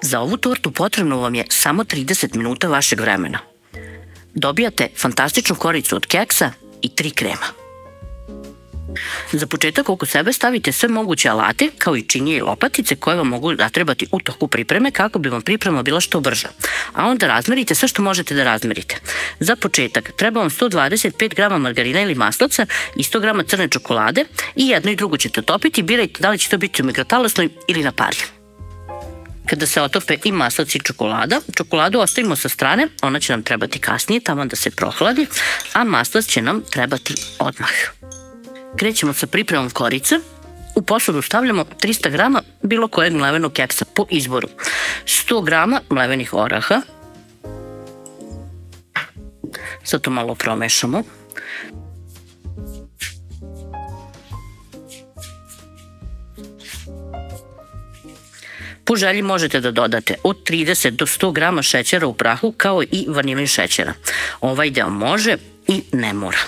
Za ovu tortu potrebno vam je samo 30 minuta vašeg vremena. Dobijate fantastičnu koricu od keksa i 3 krema. Za početak oko sebe stavite sve moguće alate kao i činije i lopatice koje vam mogu zatrebati u toku pripreme kako bi vam priprema bila što brža. A onda razmerite sve što možete da razmerite. Za početak treba vam 125 g margarina ili maslaca i 100 g crne čokolade i jedno i drugo ćete topiti. Birajte da li će to biti u mikrotalasnoj ili na parlju. Kada se otope i maslac i čokolada, čokoladu ostavimo sa strane, ona će nam trebati kasnije, tamo da se prohladi, a maslac će nam trebati odmah. Krećemo sa pripremom korice. U posudu stavljamo 300 g bilo kojeg mlevenog keksa po izboru, 100 g mlevenih oraha. Sad to malo promešamo. Po želji možete da dodate od 30 do 100 g šećera u prahu kao i vanilin šećera. Ovaj deo može i ne mora.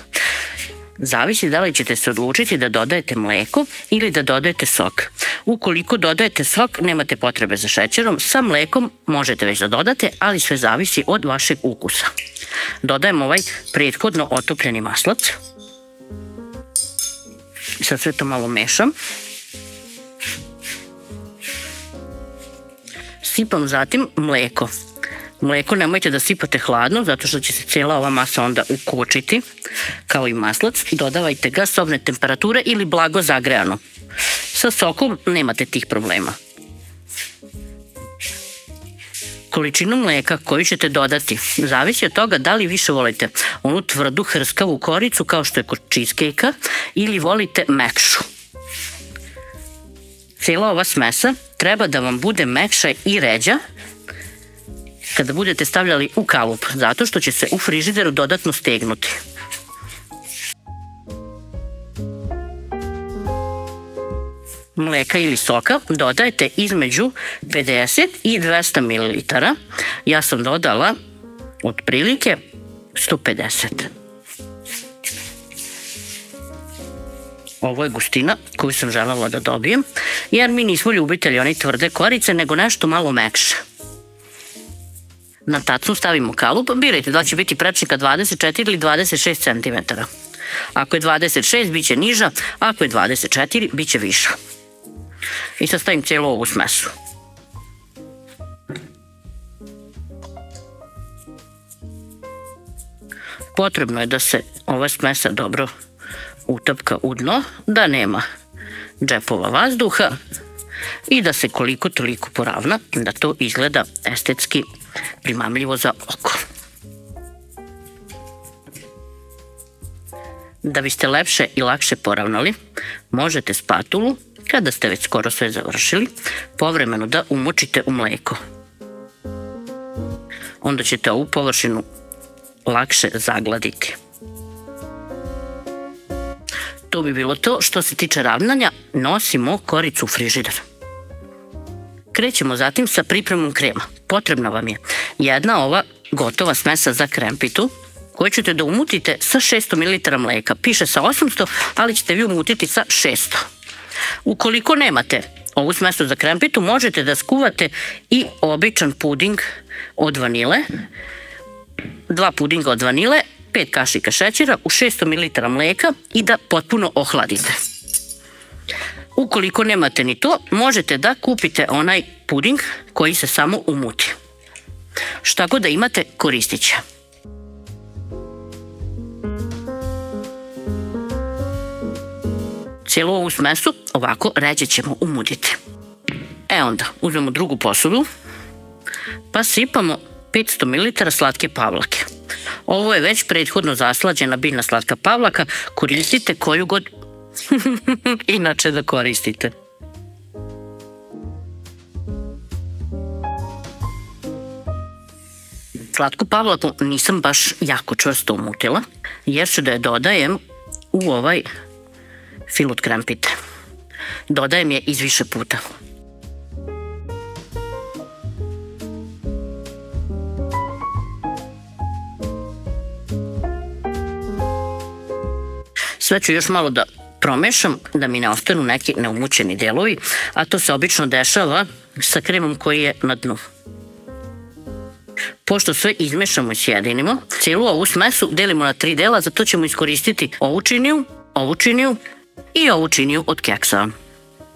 Zavisi da li ćete se odlučiti da dodajete mleko ili da dodajete sok. Ukoliko dodajete sok, nemate potrebe za šećerom, sa mlekom možete već da dodate, ali sve zavisi od vašeg ukusa. Dodajemo ovaj prethodno otopljeni maslac. Sad sve to malo mešam. Sipam zatim mleko. Mleko nemojte da sipate hladno, zato što će se cijela ova masa onda ukočiti, kao i maslac. Dodavajte ga sobne temperature ili blago zagrejano. Sa sokom nemate tih problema. Količinu mleka koju ćete dodati zavisi od toga da li više volite onu tvrdu hrskavu koricu kao što je kod cheesecake-a ili volite mekšu. Cijela ova smesa treba da vam bude mekša i ređa kada budete stavljali u kalup, zato što će se u frižideru dodatno stegnuti. Mleka ili soka dodajete između 50 i 200 ml. Ja sam dodala otprilike 150. Ovo je gustina koju sam želela da dobijem, jer mi nismo ljubitelji one tvrde korice, nego nešto malo mekše. Na tacnu stavimo kalup, birajte da li će biti prečnika 24 ili 26 cm. Ako je 26, bit će niža, ako je 24, bit će viša. I sad stavim cijelu ovu smesu. Potrebno je da se ova smesa dobro utapka u dno, da nema džepova vazduha i da se koliko toliko poravna, da to izgleda estetski primamljivo za oko. Da biste lepše i lakše poravnali, možete spatulu, kada ste već skoro sve završili, povremeno da umočite u mleko. Onda ćete ovu površinu lakše zagladiti. To bi bilo to što se tiče ravnanja. Nosimo koricu u frižider. Krećemo zatim sa pripremom krema. Potrebna vam je jedna ova gotova smesa za krempitu koju ćete da umutite sa 600 ml mleka. Piše sa 800, ali ćete vi umutiti sa 600. Ukoliko nemate ovu smesu za krempitu, možete da skuvate i običan puding od vanile, 2 pudinga od vanile, 5 kašika šećera u 600 ml mleka i da potpuno ohladite. Ukoliko nemate ni to, možete da kupite onaj puding koji se samo umuti. Šta god da imate, koristit će. Cijelu ovu smesu ovako ređe ćemo umuditi. Onda uzmemo drugu posudu pa sipamo 500 ml slatke pavlake. Ovo je već prethodno zaslađena biljna slatka pavlaka, koristite koju god inače da koristite. Slatku pavlaku nisam baš jako čvrsto umutila, jer ću da je dodajem u ovaj filut krempite. Dodajem je iz više puta. Sve ću još malo da promešam, da mi ne ostanu neki neumućeni delovi, a to se obično dešava sa kremom koji je na dnu. Pošto sve izmešamo i sjedinimo, cijelu ovu smesu delimo na 3 dela, zato ćemo iskoristiti ovu činiju i ovu činiju od keksa.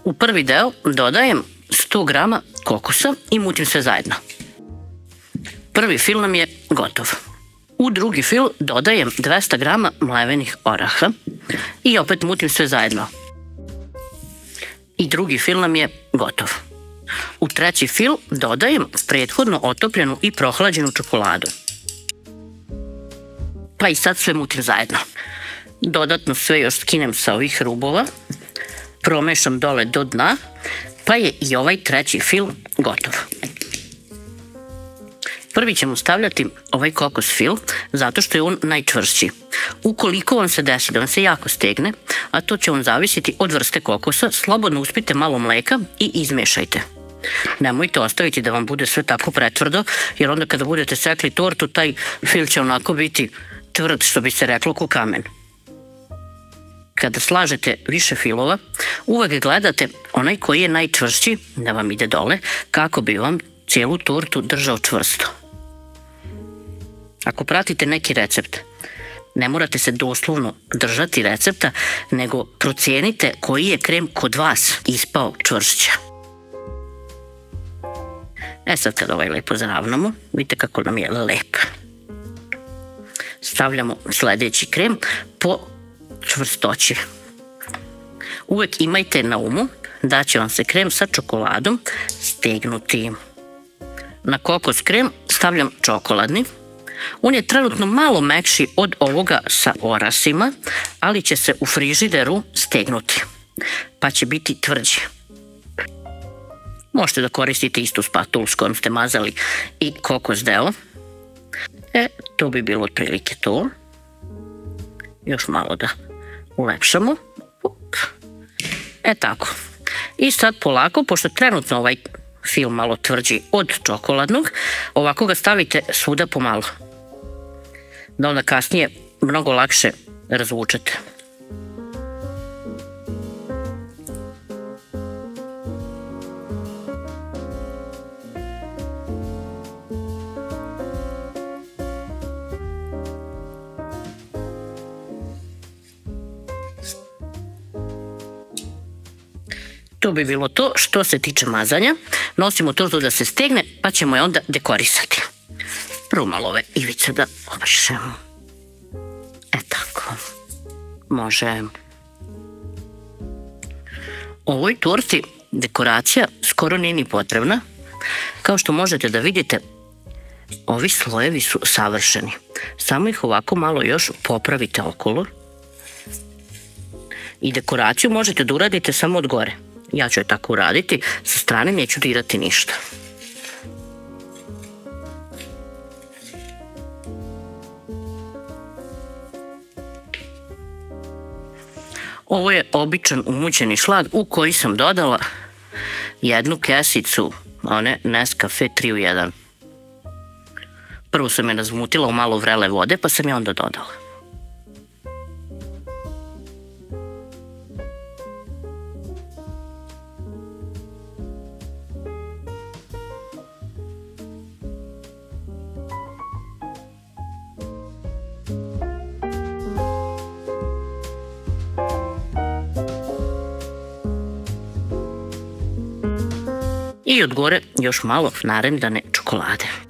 U prvi deo dodajem 100 grama kokosa i mutim sve zajedno. Prvi fil nam je gotov. U drugi fil dodajem 200 grama mlevenih oraha i opet mutim sve zajedno. I drugi fil nam je gotov. U treći fil dodajem prethodno otopljenu i prohlađenu čokoladu. Pa i sad sve mutim zajedno. Dodatno sve još skinem sa ovih rubova, promešam dole do dna, pa je i ovaj treći fil gotov. Prvi ćemo stavljati ovaj kokos fil, zato što je on najčvršći. Ukoliko vam se desi da vam se jako stegne, a to će vam zavisiti od vrste kokosa, slobodno uspite malo mleka i izmešajte. Nemojte ostaviti da vam bude sve tako pretvrdo, jer onda kada budete sekli tortu, taj fil će onako biti tvrd, što bi se reklo, ko kamen. Kada slažete više filova, uvek gledate onaj koji je najčvršći da vam ide dole, kako bi vam cijelu tortu držao čvrsto. Ako pratite neki recept, ne morate se doslovno držati recepta, nego procijenite koji je krem kod vas ispao čvršće. Sad kada ovaj lepo zaravnamo, vidite kako nam je lep. Stavljamo sljedeći krem po čvrstoći. Uvek imajte na umu da će vam se krem sa čokoladom stegnuti. Na kokos krem stavljam čokoladni. On je trenutno malo mekši od ovoga sa orasima, ali će se u frižideru stegnuti, pa će biti tvrđi. Možete da koristite istu spatulu s kojom ste mazali i kokos deo. To bi bilo otprilike to. Još malo da ulepšamo. Tako. I sad polako, pošto trenutno ovaj fil malo tvrđi od čokoladnog, ovako ga stavite svuda pomalo. Da onda kasnije mnogo lakše razvučete. To bi bilo to što se tiče mazanja. Nosimo tortu da se stegne, pa ćemo je onda dekorisati. Prvo malo ove ivice da obrišemo. Tako. Može. Ovoj torti dekoracija skoro nije ni potrebna. Kao što možete da vidite, ovi slojevi su savršeni. Samo ih ovako malo još popravite okolo. I dekoraciju možete da uradite samo od gore. Ja ću je tako uraditi, sa strane neću dirati ništa. Ovo je običan umućeni šlag u koji sam dodala jednu kesicu one Nescafe 3 u 1. Prvo sam je razmutila u malo vrele vode, pa sam je onda dodala. I od gore još malo narendane čokolade.